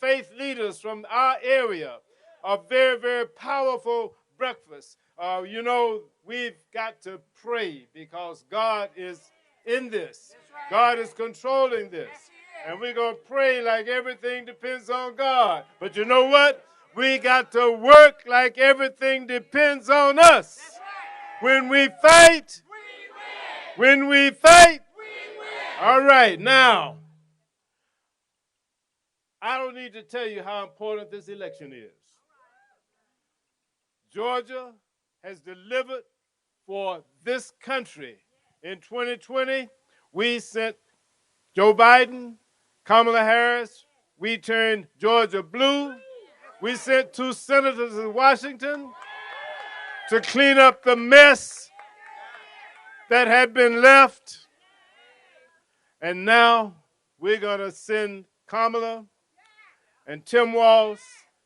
faith leaders from our area a very, very powerful breakfast. You know, we've got to pray because God is in this. God is controlling this. And we're going to pray like everything depends on God. But you know what? We got to work like everything depends on us. When we fight, when we fight, all right, now, I don't need to tell you how important this election is. Georgia has delivered for this country. In 2020, we sent Joe Biden, Kamala Harris, we turned Georgia blue. We sent 2 senators in Washington to clean up the mess that had been left. And now we're going to send Kamala and Tim Walz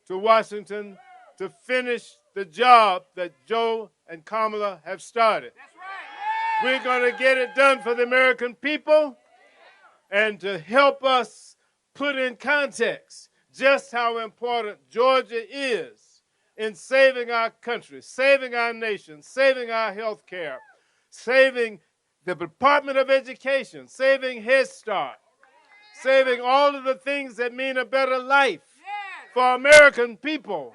to Washington to finish the job that Joe and Kamala have started. We're going to get it done for the American people and to help us put in context just how important Georgia is in saving our country, saving our nation, saving our health care, saving the Department of Education, saving Head Start, saving all of the things that mean a better life for American people,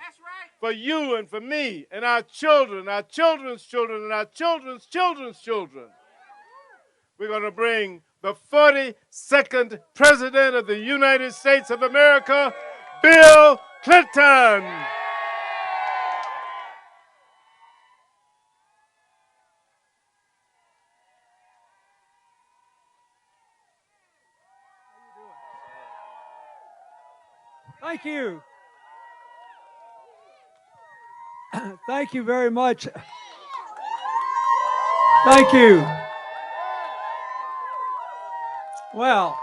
for you and for me and our children, our children's children, and our children's children's children. We're going to bring the 42nd President of the United States of America, Bill Clinton. Thank you. Thank you very much. Thank you. Well,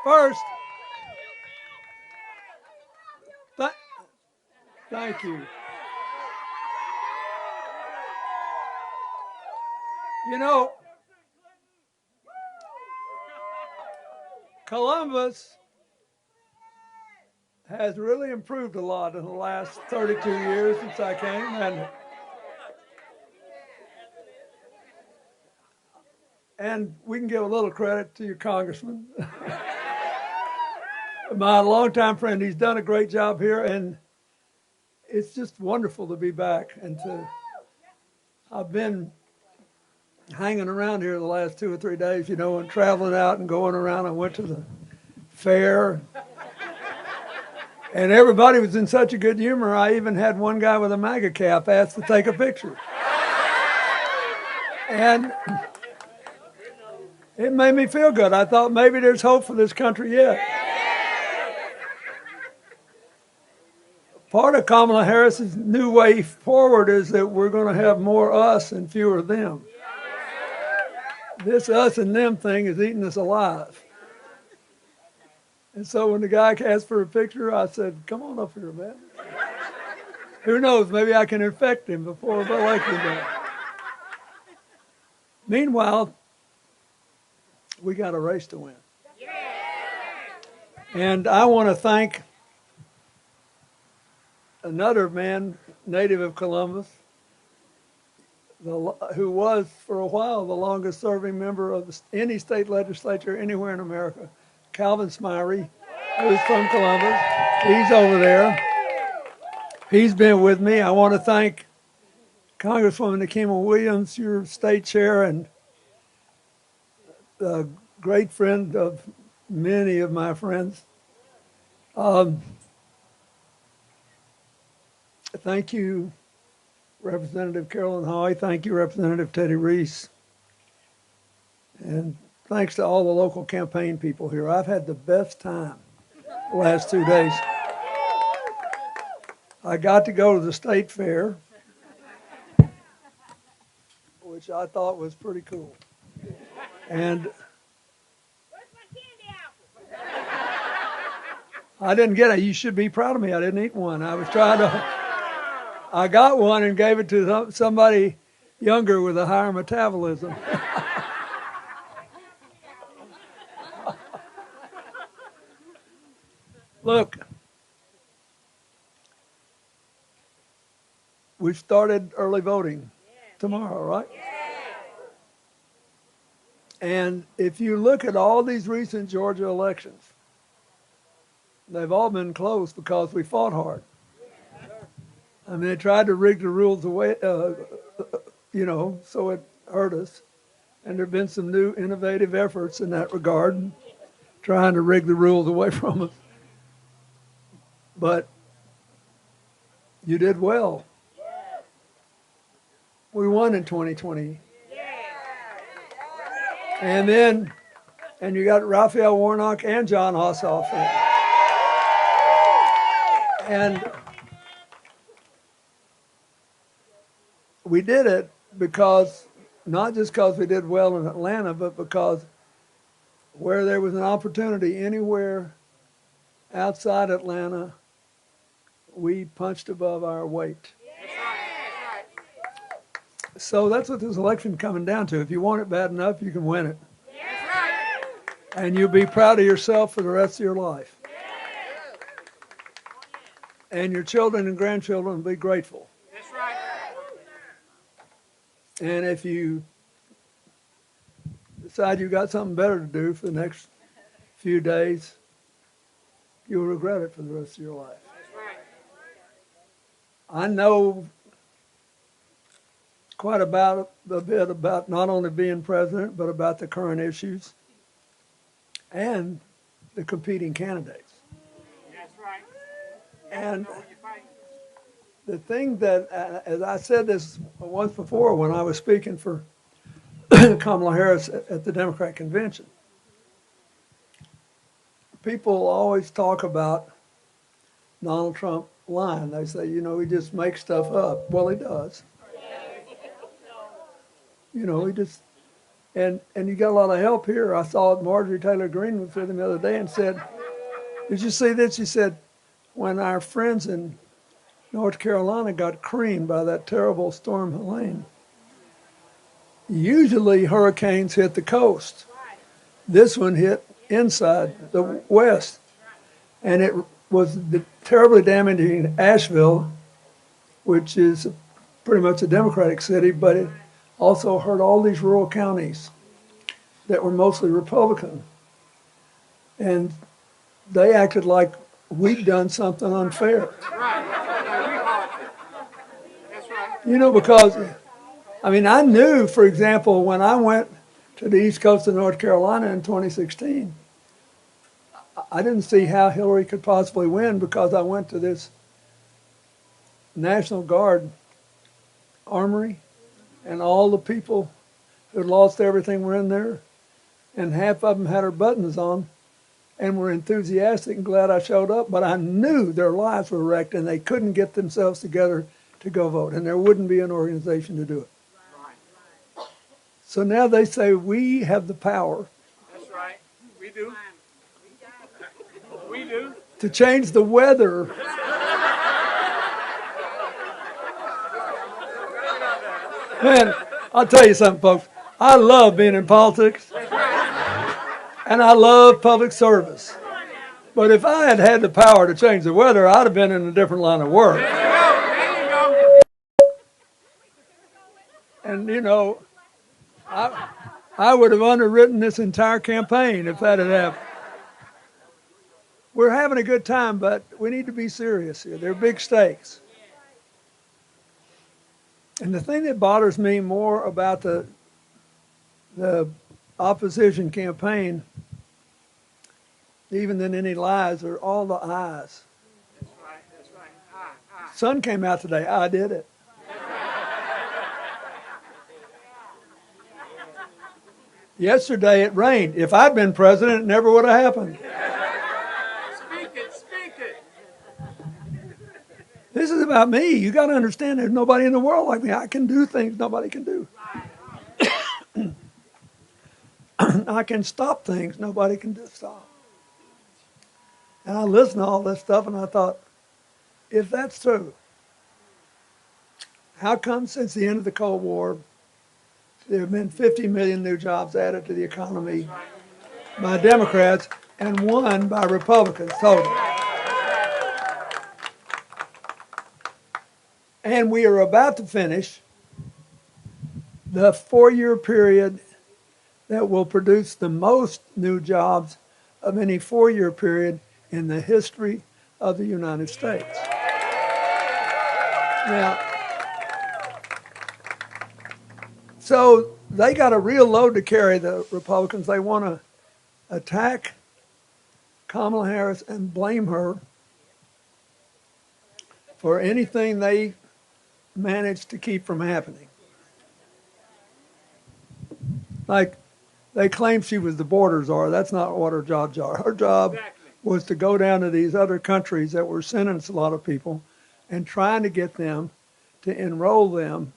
first, thank you. You know, Columbus has really improved a lot in the last 32 years since I came, and we can give a little credit to your congressman. My longtime friend, he's done a great job here, and it's just wonderful to be back. And I've been hanging around here the last 2 or 3 days, you know, and traveling out and going around. I went to the fair, and everybody was in such a good humor. I even had one guy with a MAGA cap ask to take a picture. And it made me feel good. I thought maybe there's hope for this country yet. Part of Kamala Harris's new way forward is that we're going to have more us and fewer them. This us and them thing is eating us alive. And so when the guy asked for a picture, I said, come on up here, man. Who knows, maybe I can infect him before the election day. Meanwhile, we got a race to win. And I want to thank another man, native of Columbus, who was for a while the longest serving member of any state legislature anywhere in America, Calvin Smyrie, who's from Columbus. He's over there. He's been with me. I want to thank Congresswoman Nikema Williams, your state chair, and a great friend of many of my friends. Thank you, Representative Carolyn Hoy. Thank you, Representative Teddy Reese. And thanks to all the local campaign people here. I've had the best time the last 2 days. I got to go to the state fair, which I thought was pretty cool. And I didn't get it. You should be proud of me. I didn't eat one. I was trying to... I got one and gave it to somebody younger with a higher metabolism. Look, we've started early voting tomorrow, right? And if you look at all these recent Georgia elections, they've all been close because we fought hard. I mean, they tried to rig the rules away, so it hurt us. And there have been some new innovative efforts in that regard, trying to rig the rules away from us. But you did well. We won in 2020. And you got Raphael Warnock and John Ossoff. And we did it because, not just because we did well in Atlanta, but because where there was an opportunity anywhere outside Atlanta, we punched above our weight. So that's what this election coming down to. If you want it bad enough, you can win it. And you'll be proud of yourself for the rest of your life. And your children and grandchildren will be grateful. And if you decide you got something better to do for the next few days, you'll regret it for the rest of your life. I know quite a bit about not only being president, but about the current issues and the competing candidates. That's right. And the thing that, as I said this once before when I was speaking for Kamala Harris at the Democrat convention, people always talk about Donald Trump lying. They say, he just makes stuff up. Well, he does. He just, and you got a lot of help here. I saw Marjorie Taylor Greene was with him the other day and said, did you see this? She said, when our friends in North Carolina got creamed by that terrible storm Helene, usually hurricanes hit the coast. This one hit inside the west. And it was terribly damaging Asheville, which is pretty much a Democratic city, but it also hurt all these rural counties that were mostly Republican. And they acted like we'd done something unfair. Because, I knew, for example, when I went to the east coast of North Carolina in 2016, I didn't see how Hillary could possibly win because I went to this National Guard armory and all the people who had lost everything were in there, and half of them had their buttons on and were enthusiastic and glad I showed up, but I knew their lives were wrecked and they couldn't get themselves together to go vote, and there wouldn't be an organization to do it. So now they say we have the power. That's right. We do. We do. To change the weather. Man, I'll tell you something, folks. I love being in politics, and I love public service. But if I had had the power to change the weather, I'd have been in a different line of work. There you go. And, I would have underwritten this entire campaign if that had happened. We're having a good time, but we need to be serious here. They're big stakes. And the thing that bothers me more about the opposition campaign, even than any lies, are all the I's. That's right. That's right. Sun came out today. I did it. Yesterday it rained. If I'd been president, it never would have happened. Speak it. Speak it. This is about me. You got to understand there's nobody in the world like me. I can do things nobody can do. I can stop things nobody can stop. And I listened to all this stuff and I thought, if that's true, How come since the end of the Cold War, there have been 50 million new jobs added to the economy by Democrats and 1 by Republicans total? And we are about to finish the 4-year period that will produce the most new jobs of any 4-year period in the history of the United States. Now, so they got a real load to carry, the Republicans. They want to attack Kamala Harris and blame her for anything they managed to keep from happening. Like, they claim she was the border czar. That's not what her jobs are. Her job was to go down to these other countries that were sending us a lot of people and trying to get them to enroll them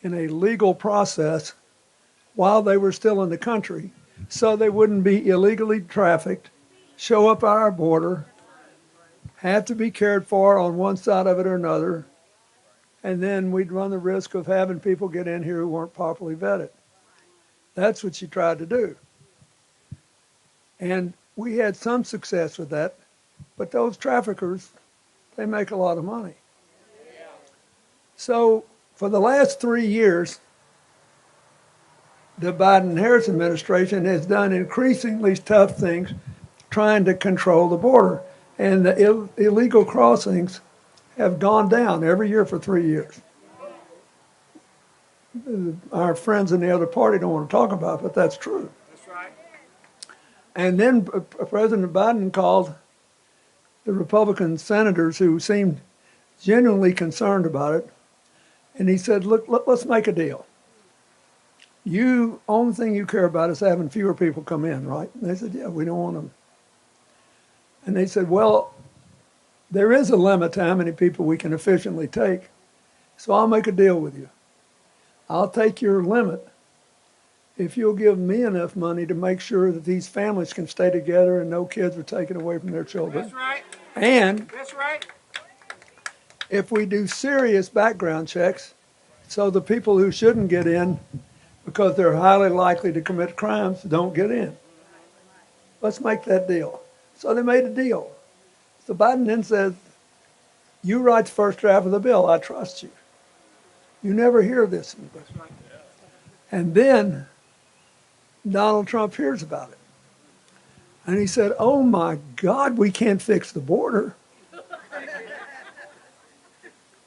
in a legal process while they were still in the country so they wouldn't be illegally trafficked, show up at our border, have to be cared for on one side of it or another, and then we'd run the risk of having people get in here who weren't properly vetted. That's what she tried to do. And we had some success with that, but those traffickers, they make a lot of money. So for the last 3 years, the Biden-Harris administration has done increasingly tough things trying to control the border. And the illegal crossings have gone down every year for 3 years. Our friends in the other party don't want to talk about it, but that's true. That's right. And then President Biden called the Republican senators who seemed genuinely concerned about it, and he said, look, let's make a deal. Only thing you care about is having fewer people come in, right? And they said, yeah, we don't want them. And they said, well, there is a limit to how many people we can efficiently take, so I'll make a deal with you. I'll take your limit if you'll give me enough money to make sure that these families can stay together and no kids are taken away from their children. That's right. And That's right. if we do serious background checks, so the people who shouldn't get in because they're highly likely to commit crimes don't get in. Let's make that deal. So they made a deal. So Biden then says, you write the first draft of the bill, I trust you. You never hear this. And then Donald Trump hears about it. And he said, oh my God, we can't fix the border.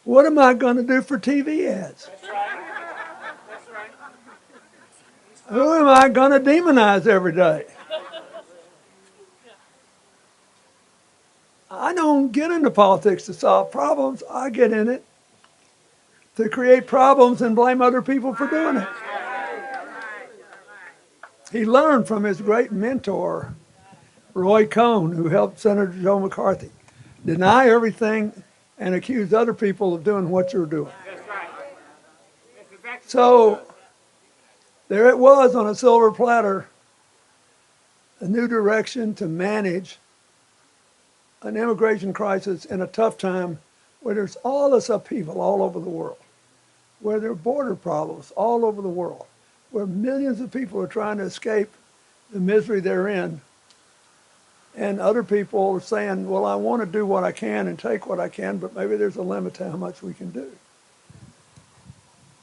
What am I going to do for TV ads? That's right. That's right. Who am I going to demonize every day? I don't get into politics to solve problems. I get in it to create problems and blame other people for doing it. He learned from his great mentor, Roy Cohn, who helped Senator Joe McCarthy. Deny everything and accuse other people of doing what you're doing. That's right. So there it was on a silver platter, a new direction to manage an immigration crisis in a tough time where there's all this upheaval all over the world, where there are border problems all over the world, where millions of people are trying to escape the misery they're in, and other people are saying, well, I want to do what I can and take what I can, but maybe there's a limit to how much we can do.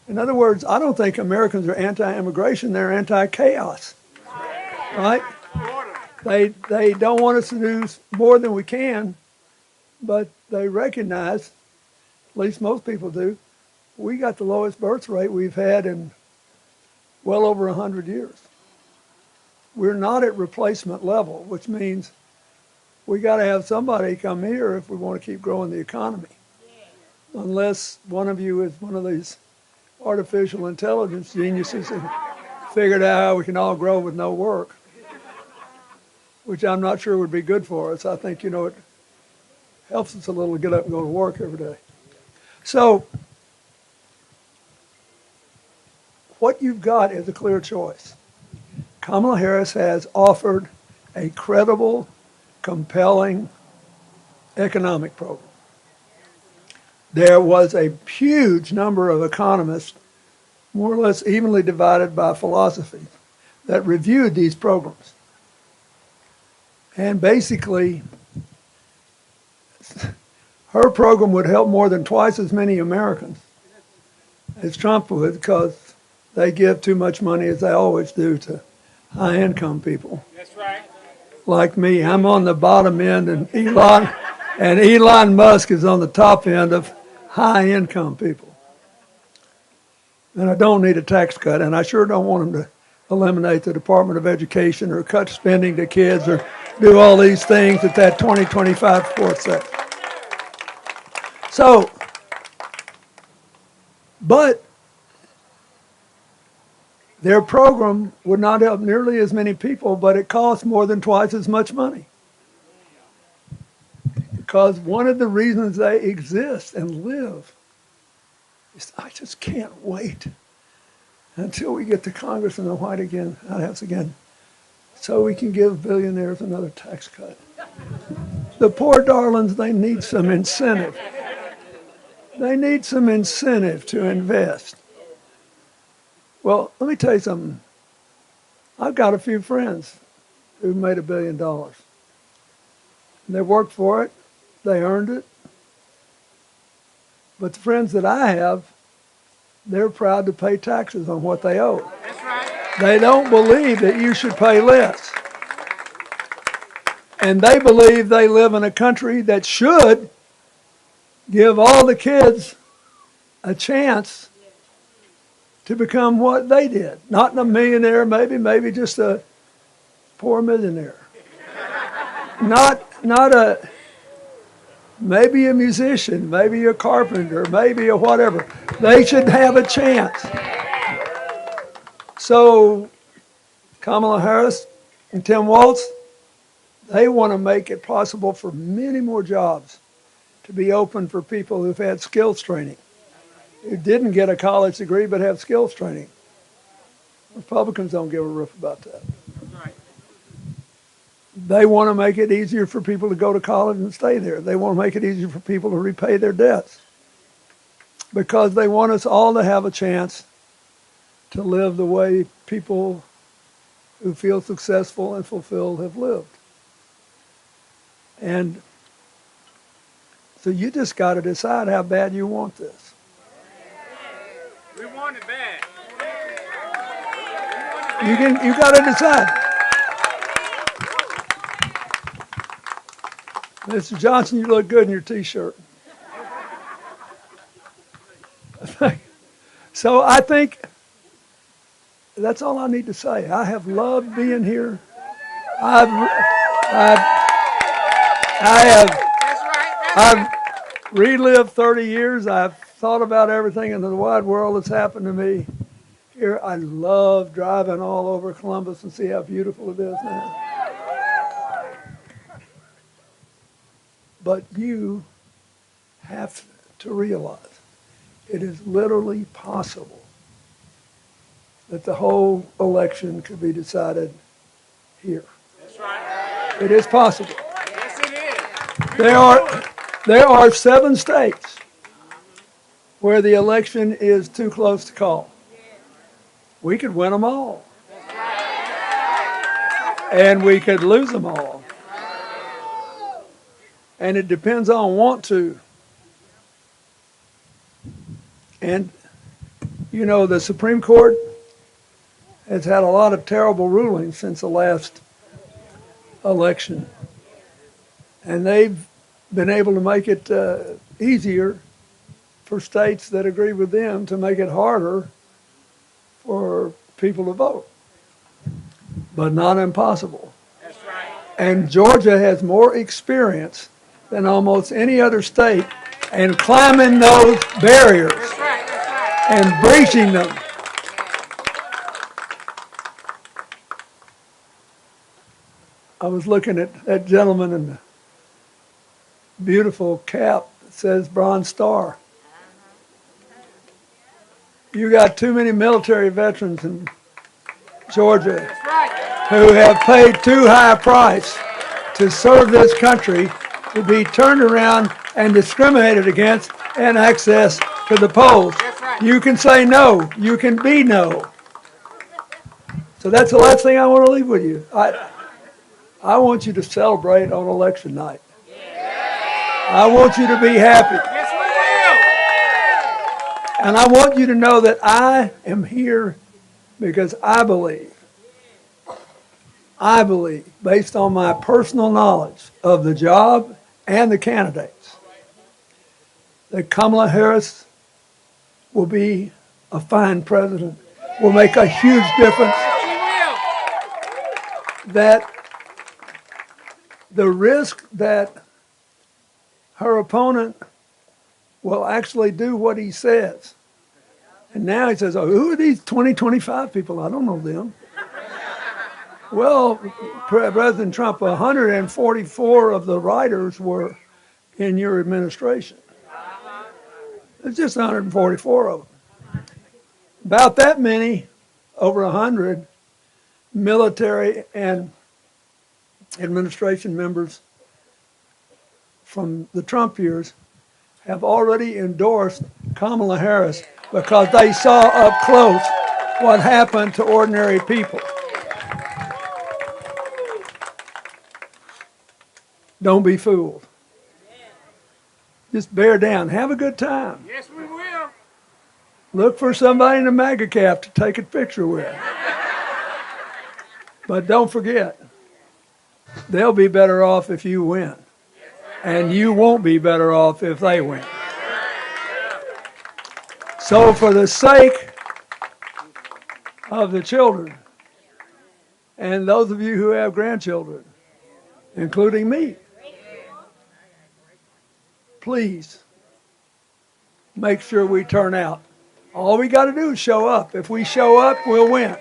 In other words, I don't think Americans are anti-immigration, they're anti-chaos, right? They don't want us to do more than we can, but they recognize, at least most people do, we got the lowest birth rate we've had in well over 100 years. We're not at replacement level, which means we got to have somebody come here if we want to keep growing the economy. Unless one of you is one of these artificial intelligence geniuses and figured out how we can all grow with no work, which I'm not sure would be good for us. I think, it helps us a little to get up and go to work every day. So what you've got is a clear choice. Kamala Harris has offered a credible, compelling economic program. there was a huge number of economists, more or less evenly divided by philosophy, that reviewed these programs. And basically, her program would help more than twice as many Americans as Trump would, because they give too much money, as they always do, to high-income people. That's right. Like me, I'm on the bottom end, and Elon Musk is on the top end of high-income people. And I don't need a tax cut, and I sure don't want them to eliminate the Department of Education or cut spending to kids or do all these things that 2025 report says. So, but their program would not help nearly as many people, but it costs more than twice as much money. Because one of the reasons they exist and live is I just can't wait until we get to Congress in the White House again, so we can give billionaires another tax cut. The poor darlings, they need some incentive. They need some incentive to invest. Well, let me tell you something. I've got a few friends who've made $1 billion. They worked for it. They earned it. But the friends that I have, they're proud to pay taxes on what they owe. That's right. They don't believe that you should pay less. And they believe they live in a country that should give all the kids a chance to become what they did. Not a millionaire, maybe just a poor millionaire. Maybe a musician, maybe a carpenter, maybe a whatever. They should have a chance. So Kamala Harris and Tim Walz, they want to make it possible for many more jobs to be open for people who've had skills training, who didn't get a college degree but have skills training. Republicans don't give a rip about that. They want to make it easier for people to go to college and stay there. They want to make it easier for people to repay their debts, because they want us all to have a chance to live the way people who feel successful and fulfilled have lived. And so you just got to decide how bad you want this. We want it bad. You got to decide. Mr. Johnson, you look good in your T-shirt. So I think that's all I need to say. I have loved being here. I've relived 30 years. I've thought about everything in the wide world that's happened to me. Here, I love driving all over Columbus and see how beautiful it is now. But you have to realize it is literally possible that the whole election could be decided here. That's right. It is possible. Yes, it is. There are 7 states where the election is too close to call. We could win them all. And we could lose them all. And it depends on want to. And, you know, the Supreme Court has had a lot of terrible rulings since the last election. And they've been able to make it easier for states that agree with them to make it harder for people to vote. But not impossible. That's right. And Georgia has more experience than almost any other state in climbing those barriers and breaching them. I was looking at that gentleman in the beautiful cap that says Bronze Star. You got too many military veterans in Georgia who have paid too high a price to serve this country to be turned around and discriminated against and access to the polls. That's right. You can say no. You can be no. So that's the last thing I want to leave with you. I want you to celebrate on election night. I want you to be happy. Yes, we will. And I want you to know that I am here because I believe, based on my personal knowledge of the job and the candidates, that Kamala Harris will be a fine president, will make a huge difference, Yes, that the risk that her opponent will actually do what he says. And now he says, oh, who are these 25 people? I don't know them. Well, President Trump, 144 of the writers were in your administration. It's just 144 of them. About that many, over 100, military and administration members from the Trump years have already endorsed Kamala Harris because they saw up close what happened to ordinary people. Don't be fooled. Just bear down. Have a good time. Yes, we will. Look for somebody in a MAGA cap to take a picture with. But don't forget, they'll be better off if you win. And you won't be better off if they win. So for the sake of the children, and those of you who have grandchildren, including me, please make sure we turn out. All we got to do is show up. If we show up, we'll win.